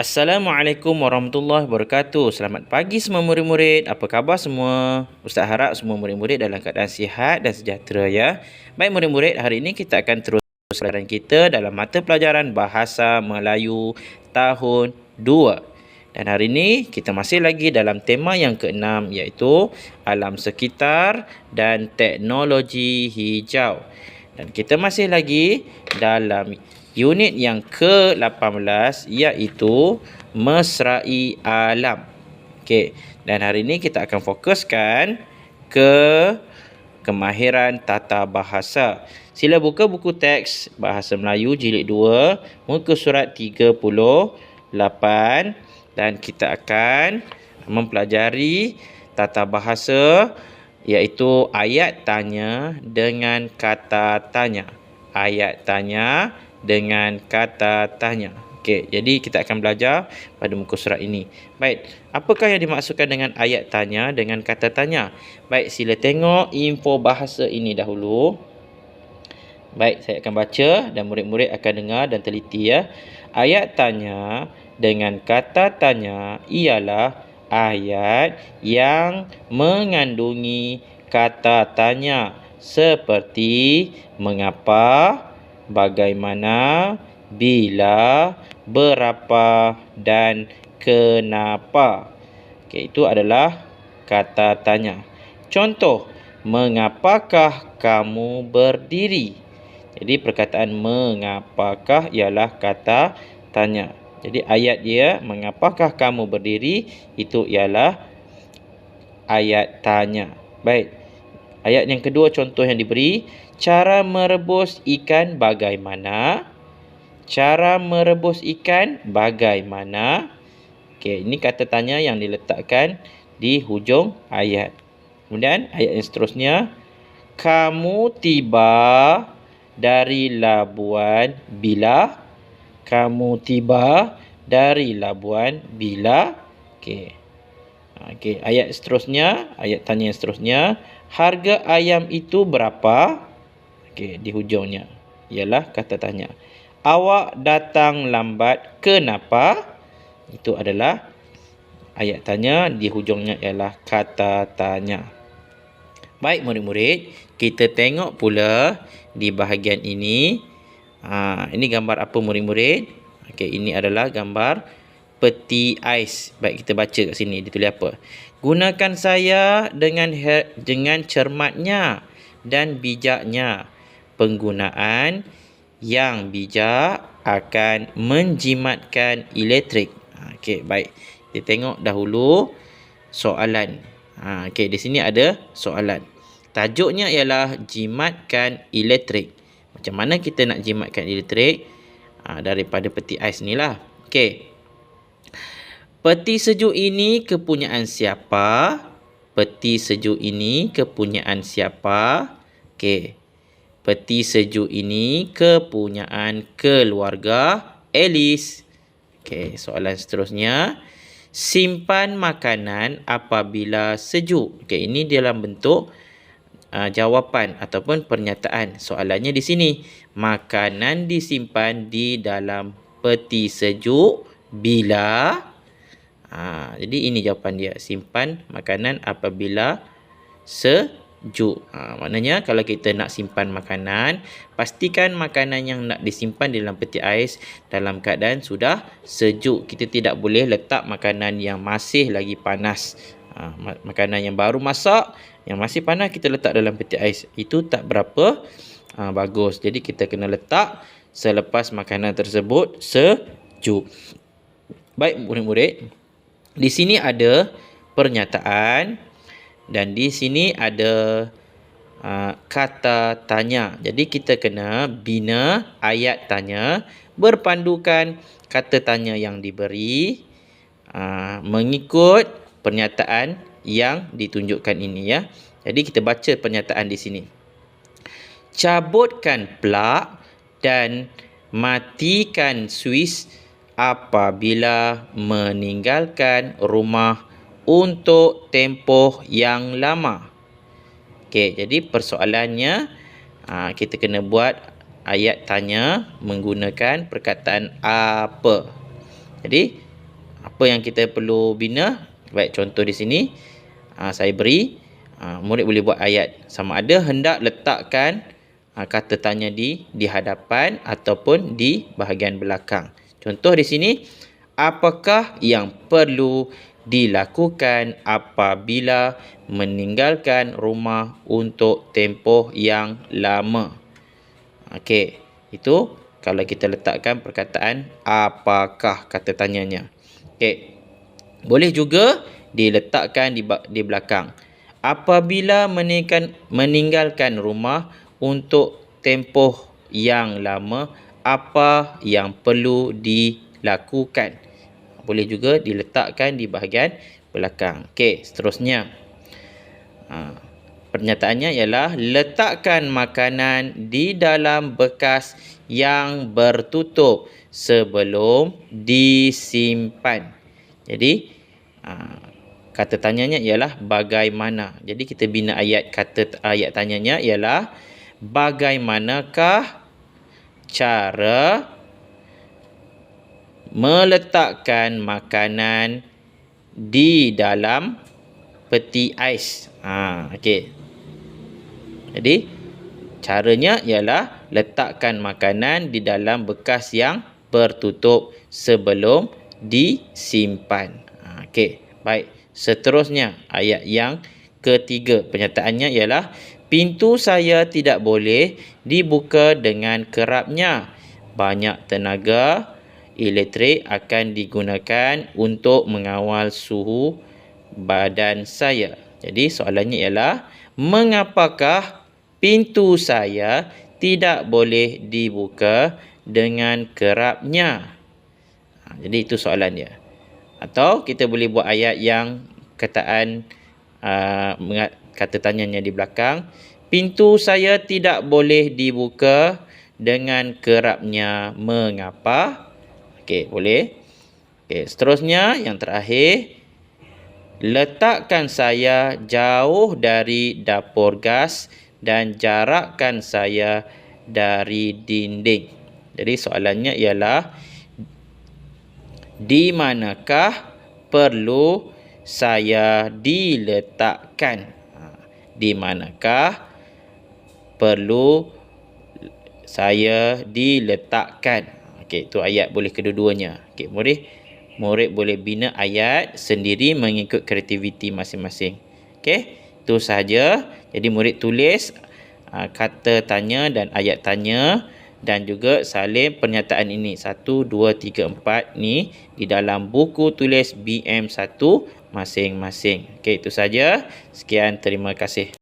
Assalamualaikum warahmatullahi wabarakatuh. Selamat pagi semua murid-murid. Apa khabar semua? Ustaz harap semua murid-murid dalam keadaan sihat dan sejahtera ya. Baik murid-murid, hari ini kita akan terus pelajaran kita dalam mata pelajaran Bahasa Melayu tahun 2. Dan hari ini kita masih lagi dalam tema yang ke-6 iaitu alam sekitar dan teknologi hijau. Dan kita masih lagi dalam unit yang ke-18 iaitu Mesrai Alam. Okey, dan hari ini kita akan fokuskan ke kemahiran tata bahasa. Sila buka buku teks Bahasa Melayu jilid 2, muka surat 38 dan kita akan mempelajari tata bahasa iaitu ayat tanya dengan kata tanya. Ayat tanya dengan kata tanya. Okey, jadi kita akan belajar pada muka surat ini. Baik, apakah yang dimaksudkan dengan ayat tanya dengan kata tanya? Baik, sila tengok info bahasa ini dahulu. Baik, saya akan baca dan murid-murid akan dengar dan teliti ya. Ayat tanya dengan kata tanya ialah ayat yang mengandungi kata tanya seperti mengapa, bagaimana, bila, berapa dan kenapa. Okey, itu adalah kata tanya. Contoh, mengapakah kamu berdiri? Jadi perkataan mengapakah ialah kata tanya. Jadi ayat dia mengapakah kamu berdiri itu ialah ayat tanya. Baik. Ayat yang kedua contoh yang diberi, cara merebus ikan bagaimana? Cara merebus ikan bagaimana? Okey, ini kata tanya yang diletakkan di hujung ayat. Kemudian ayat yang seterusnya, kamu tiba dari Labuan bila? Kamu tiba dari Labuan bila? Okey. Okey, ayat seterusnya, ayat tanya yang seterusnya, harga ayam itu berapa? Okey, di hujungnya ialah kata tanya. Awak datang lambat kenapa? Itu adalah ayat tanya, di hujungnya ialah kata tanya. Baik murid-murid, kita tengok pula di bahagian ini. Ini gambar apa murid-murid? Okey, ini adalah gambar peti ais. Baik, kita baca kat sini ditulis apa. Gunakan saya dengan cermatnya dan bijaknya. Penggunaan yang bijak akan menjimatkan elektrik. Okey, baik. Kita tengok dahulu soalan. Okey, di sini ada soalan. Tajuknya ialah jimatkan elektrik. Macam mana kita nak jimatkan elektrik? Daripada peti ais ni lah. Okey. Peti sejuk ini kepunyaan siapa? Peti sejuk ini kepunyaan siapa? Okey. Peti sejuk ini kepunyaan keluarga Alice. Okey, soalan seterusnya. Simpan makanan apabila sejuk. Okey, ini dalam bentuk jawapan ataupun pernyataan. Soalannya di sini, makanan disimpan di dalam peti sejuk bila? Jadi ini jawapan dia, simpan makanan apabila sejuk. Maknanya kalau kita nak simpan makanan, pastikan makanan yang nak disimpan di dalam peti ais dalam keadaan sudah sejuk. Kita tidak boleh letak makanan yang masih lagi panas. Makanan yang baru masak, yang masih panas kita letak dalam peti ais, itu tak berapa bagus. Jadi kita kena letak selepas makanan tersebut sejuk. Baik murid-murid, di sini ada pernyataan dan di sini ada kata tanya. Jadi kita kena bina ayat tanya berpandukan kata tanya yang diberi mengikut pernyataan yang ditunjukkan ini ya. Jadi kita baca pernyataan di sini. Cabutkan plug dan matikan suis apabila meninggalkan rumah untuk tempoh yang lama. Okey, jadi persoalannya kita kena buat ayat tanya menggunakan perkataan apa. Jadi Apa yang kita perlu bina? Baik, contoh di sini saya beri, murid boleh buat ayat sama ada hendak letakkan kata tanya di hadapan ataupun di bahagian belakang. Contoh di sini, apakah yang perlu dilakukan apabila meninggalkan rumah untuk tempoh yang lama? Okey, itu kalau kita letakkan perkataan apakah kata tanyanya. Okey. Boleh juga diletakkan di belakang. Apabila meninggalkan rumah untuk tempoh yang lama, apa yang perlu dilakukan? Boleh juga diletakkan di bahagian belakang. Okey, seterusnya. Pernyataannya ialah letakkan makanan di dalam bekas yang bertutup sebelum disimpan. Jadi kata tanyanya ialah bagaimana. Jadi kita bina ayat tanyanya ialah bagaimanakah cara meletakkan makanan di dalam peti ais. Okey. Jadi caranya ialah letakkan makanan di dalam bekas yang bertutup sebelum disimpan. Okey, baik. Seterusnya ayat yang ketiga, pernyataannya ialah pintu saya tidak boleh dibuka dengan kerapnya. Banyak tenaga elektrik akan digunakan untuk mengawal suhu badan saya. Jadi soalannya ialah mengapakah pintu saya tidak boleh dibuka dengan kerapnya? Jadi itu soalan dia. Atau kita boleh buat ayat yang kataan kata tanyanya di belakang. Pintu saya tidak boleh dibuka dengan kerapnya. Mengapa? Okey, boleh. Okey, seterusnya yang terakhir. Letakkan saya jauh dari dapur gas dan jarakkan saya dari dinding. Jadi soalannya ialah di manakah perlu saya diletakkan? Di manakah perlu saya diletakkan? Okey, itu ayat boleh kedua-duanya. Okey, murid boleh bina ayat sendiri mengikut kreativiti masing-masing. Okey, itu sahaja. Jadi murid tulis kata tanya dan ayat tanya dan juga salin pernyataan ini 1, 2, 3, 4 ni di dalam buku tulis BM1 masing-masing. Okey, itu saja. Sekian, terima kasih.